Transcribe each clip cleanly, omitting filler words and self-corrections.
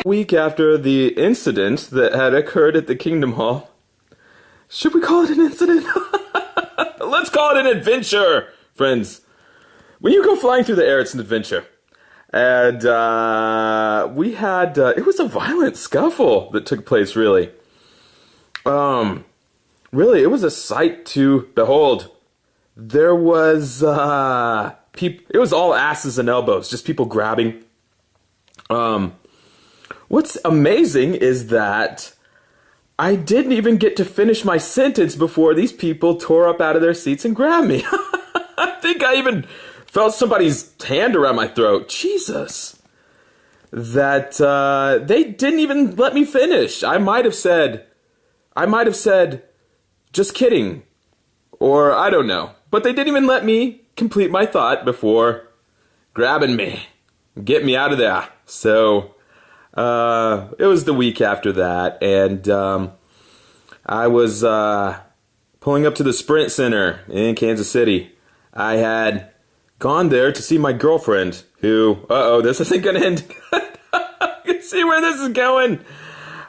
Week after the incident that had occurred at the Kingdom Hall. Should we call it an incident? Let's call it an adventure, friends. When you go flying through the air, it's an adventure. And we had, it was a violent scuffle that took place, really. Really, it was a sight to behold. There was, it was all asses and elbows, just people grabbing. What's amazing is that I didn't even get to finish my sentence before these people tore up out of their seats and grabbed me. I think I even felt somebody's hand around my throat. Jesus. That, they didn't even let me finish. I might have said, just kidding. Or I don't know. But they didn't even let me complete my thought before grabbing me. Get me out of there. So, it was the week after that, and I was pulling up to the Sprint Center in Kansas City. I had gone there to see my girlfriend, who, this isn't going to end good. I can see where this is going.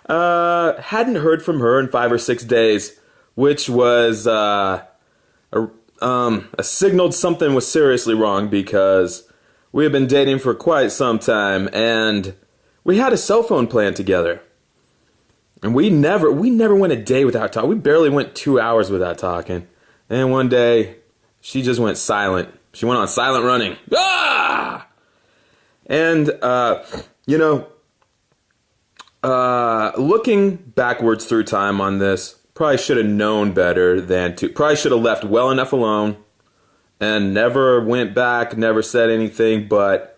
Hadn't heard from her in 5 or 6 days, which was a signaled something was seriously wrong, because we had been dating for quite some time, and we had a cell phone plan together. And we never went a day without talking. We barely went 2 hours without talking. And one day, she just went silent. She went on silent running. Ah! And, looking backwards through time on this, probably should have known better than to, probably should have left well enough alone and never went back, never said anything, but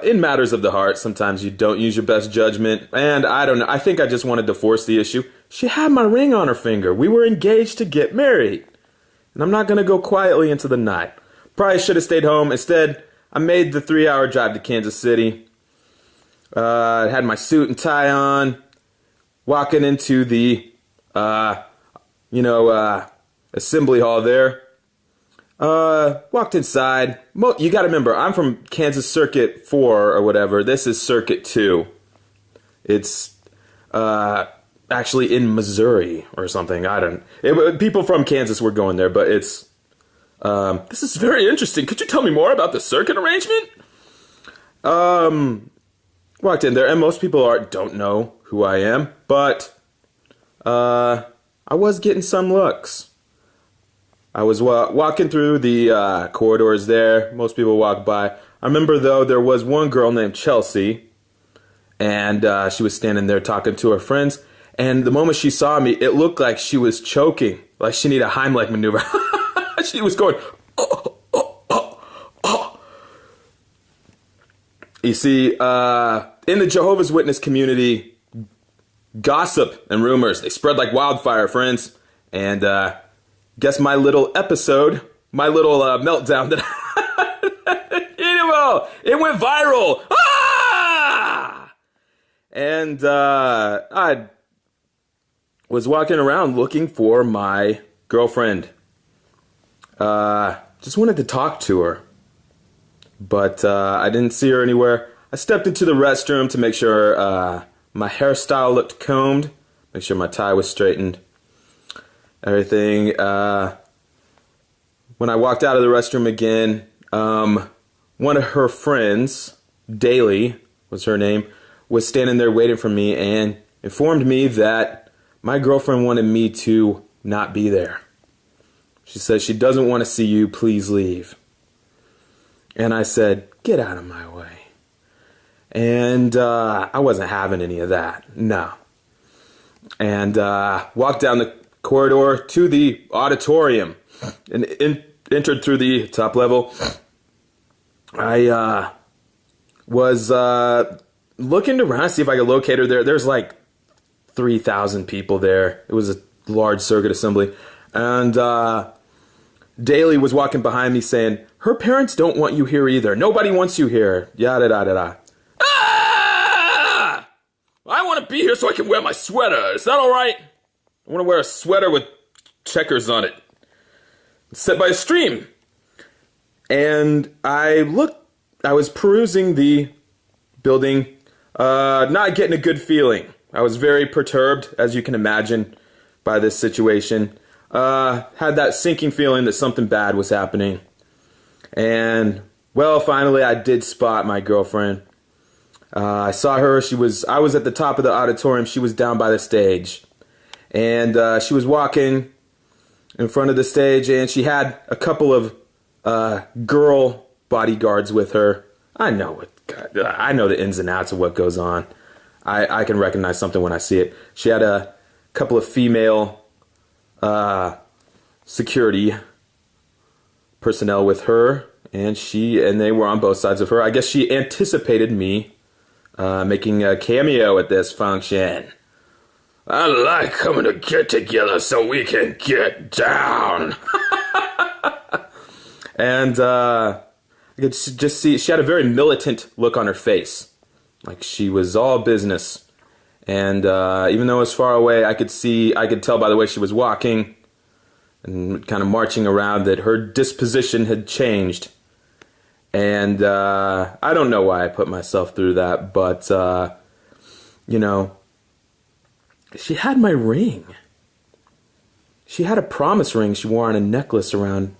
in matters of the heart, sometimes you don't use your best judgment, and I don't know, I think I just wanted to force the issue. She had my ring on her finger. We were engaged to get married, and I'm not going to go quietly into the night. Probably should have stayed home. Instead, I made the 3-hour drive to Kansas City. I had my suit and tie on, walking into the, assembly hall there. Walked inside. You gotta remember, I'm from Kansas Circuit 4 or whatever. This is Circuit 2. It's, actually in Missouri or something. People from Kansas were going there, but it's, this is very interesting. Could you tell me more about the circuit arrangement? Walked in there, and most people don't know who I am, but, I was getting some looks. I was walking through the corridors there. Most people walk by. I remember, though, there was one girl named Chelsea, and she was standing there talking to her friends. And the moment she saw me, it looked like she was choking, like she needed a Heimlich maneuver. She was going, oh, oh, oh, oh. You see, in the Jehovah's Witness community, gossip and rumors, they spread like wildfire, friends. And, guess my little episode, my little meltdown that it went viral. Ah! And I was walking around looking for my girlfriend. Just wanted to talk to her, but I didn't see her anywhere. I stepped into the restroom to make sure my hairstyle looked combed, make sure my tie was straightened. Everything. When I walked out of the restroom again, one of her friends, Daly was her name, was standing there waiting for me and informed me that my girlfriend wanted me to not be there. She said, she doesn't want to see you, please leave. And I said, get out of my way. And I wasn't having any of that, no. And walked down the corridor to the auditorium and entered through the top level. I was looking around to see if I could locate her there. There's like 3,000 people there. It was a large circuit assembly. And Daly was walking behind me saying, her parents don't want you here either. Nobody wants you here. Yada, da, da, da. Ah! I want to be here so I can wear my sweater. Is that all right? I want to wear a sweater with checkers on it. It's set by a stream. And I was perusing the building. Not getting a good feeling. I was very perturbed, as you can imagine, by this situation. Had that sinking feeling that something bad was happening. And, well, finally I did spot my girlfriend. I saw her. I was at the top of the auditorium. She was down by the stage. And she was walking in front of the stage, and she had a couple of girl bodyguards with her. I know the ins and outs of what goes on. I can recognize something when I see it. She had a couple of female security personnel with her, and they were on both sides of her. I guess she anticipated me making a cameo at this function. I like coming to get together so we can get down. And I could just see she had a very militant look on her face, like she was all business. And even though it was far away, I could tell by the way she was walking and kind of marching around that her disposition had changed. And I don't know why I put myself through that, but she had my ring. She had a promise ring she wore on a necklace around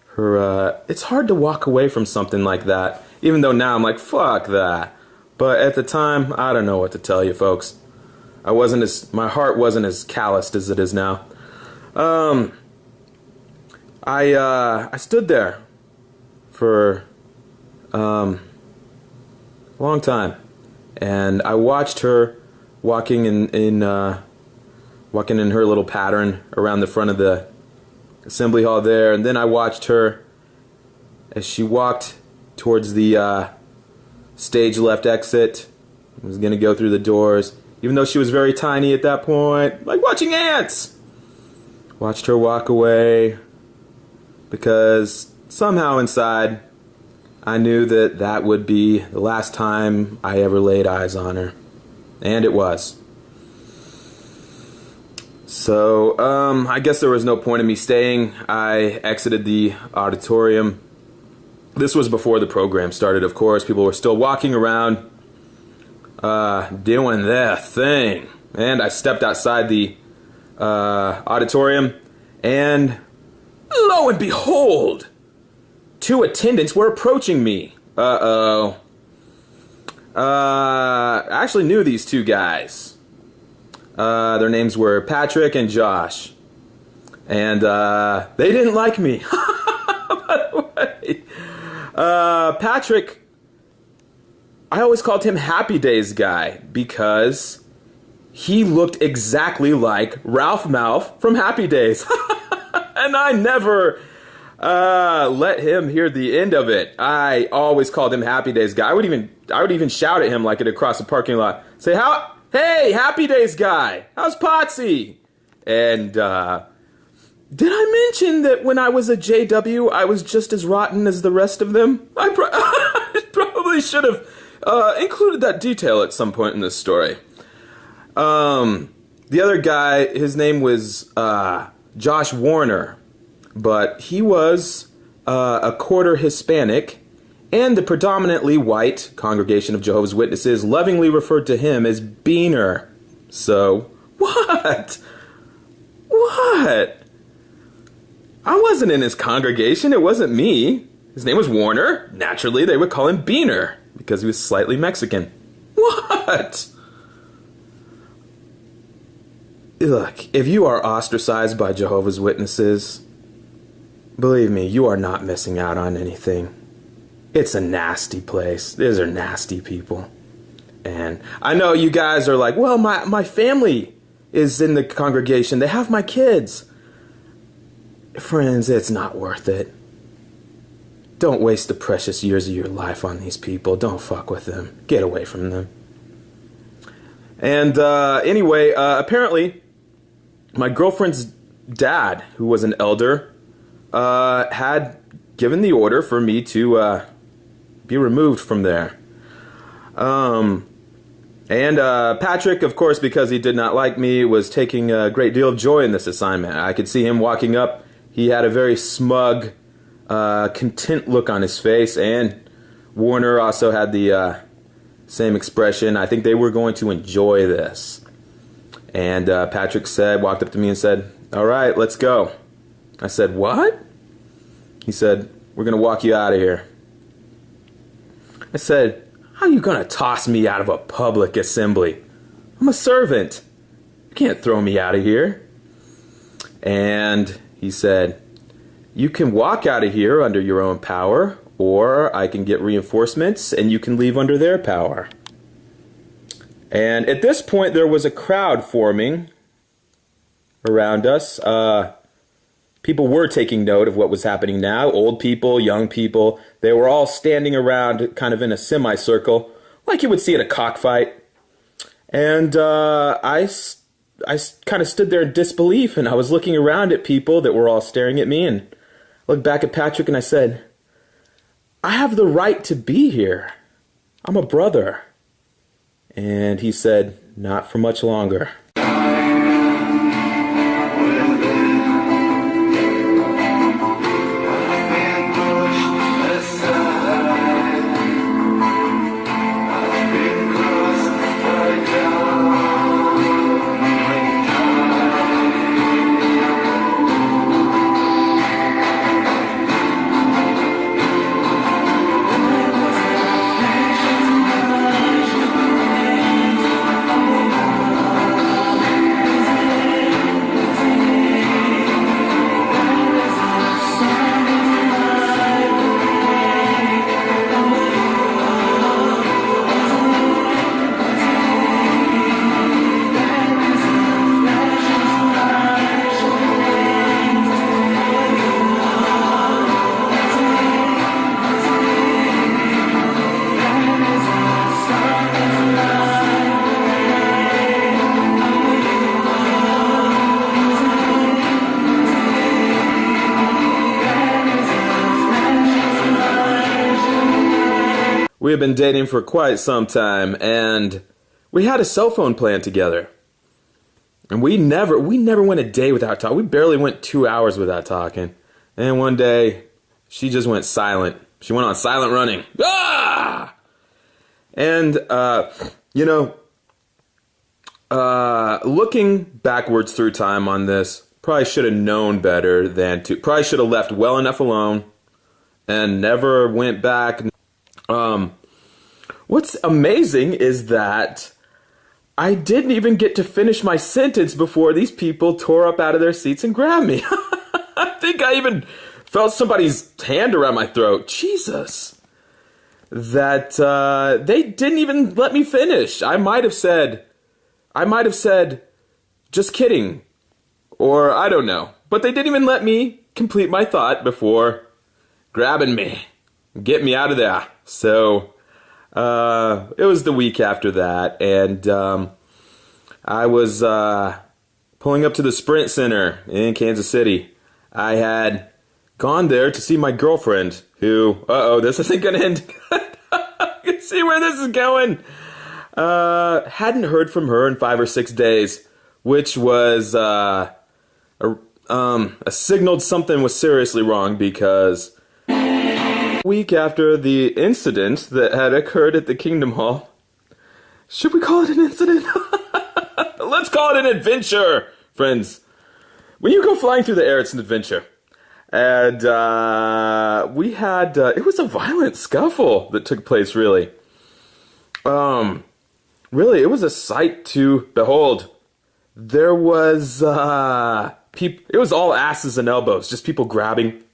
her. It's hard to walk away from something like that, even though now I'm like, fuck that. But at the time, I don't know what to tell you, folks. My heart wasn't as calloused as it is now. I stood there for a long time, and I watched her walking in her little pattern around the front of the assembly hall there, and then I watched her as she walked towards the stage left exit. I was gonna go through the doors, even though she was very tiny at that point, like watching ants. Watched her walk away because somehow inside I knew that would be the last time I ever laid eyes on her. And it was. So, I guess there was no point in me staying. I exited the auditorium. This was before the program started, of course. People were still walking around, doing their thing. And I stepped outside the auditorium, and lo and behold, two attendants were approaching me. Uh-oh. I actually knew these two guys. Their names were Patrick and Josh. And they didn't like me. By the way. Patrick, I always called him Happy Days Guy because he looked exactly like Ralph Malph from Happy Days. And I never let him hear the end of it. I always called him Happy Days Guy. I would even shout at him like it across the parking lot. Say, hey, Happy Days Guy, how's Potsy? And did I mention that when I was a JW, I was just as rotten as the rest of them? I probably should have included that detail at some point in this story. The other guy, his name was Josh Warner, but he was a quarter Hispanic, and the predominantly white Congregation of Jehovah's Witnesses lovingly referred to him as Beaner. So, what? What? I wasn't in his congregation, it wasn't me. His name was Warner. Naturally, they would call him Beaner, because he was slightly Mexican. What? Look, if you are ostracized by Jehovah's Witnesses, believe me, you are not missing out on anything. It's a nasty place. These are nasty people. And I know you guys are like, well, my family is in the congregation. They have my kids. Friends, it's not worth it. Don't waste the precious years of your life on these people. Don't fuck with them. Get away from them. And anyway, apparently, my girlfriend's dad, who was an elder, had given the order for me to be removed from there. And Patrick, of course, because he did not like me, was taking a great deal of joy in this assignment. I could see him walking up. He had a very smug, content look on his face, and Warner also had the same expression. I think they were going to enjoy this. And Patrick walked up to me and said, "All right, let's go." I said, "What?" He said, "We're going to walk you out of here." I said, "How are you going to toss me out of a public assembly? I'm a servant. You can't throw me out of here." And he said, "You can walk out of here under your own power, or I can get reinforcements and you can leave under their power." And at this point, there was a crowd forming around us. People were taking note of what was happening now. Old people, young people, they were all standing around kind of in a semicircle, like you would see at a cockfight. And I kind of stood there in disbelief, and I was looking around at people that were all staring at me, and I looked back at Patrick and I said, "I have the right to be here. I'm a brother." And he said, "Not for much longer." We had been dating for quite some time, and we had a cell phone plan together. And we never went a day without talking. We barely went 2 hours without talking. And one day, she just went silent. She went on silent running. Ah! And, looking backwards through time on this, probably should have known better than to, probably should have left well enough alone and never went back. What's amazing is that I didn't even get to finish my sentence before these people tore up out of their seats and grabbed me. I think I even felt somebody's hand around my throat. Jesus. That they didn't even let me finish. I might have said, "Just kidding," or I don't know. But they didn't even let me complete my thought before grabbing me, get me out of there. So it was the week after that, and I was pulling up to the Sprint Center in Kansas City. I had gone there to see my girlfriend, who, this isn't going to end good. I can see where this is going. Hadn't heard from her in 5 or 6 days, which was a signaled something was seriously wrong, because week after the incident that had occurred at the Kingdom Hall. Should we call it an incident? Let's call it an adventure, friends. When you go flying through the air, it's an adventure. And we had, it was a violent scuffle that took place, really. Really, it was a sight to behold. There was, it was all asses and elbows, just people grabbing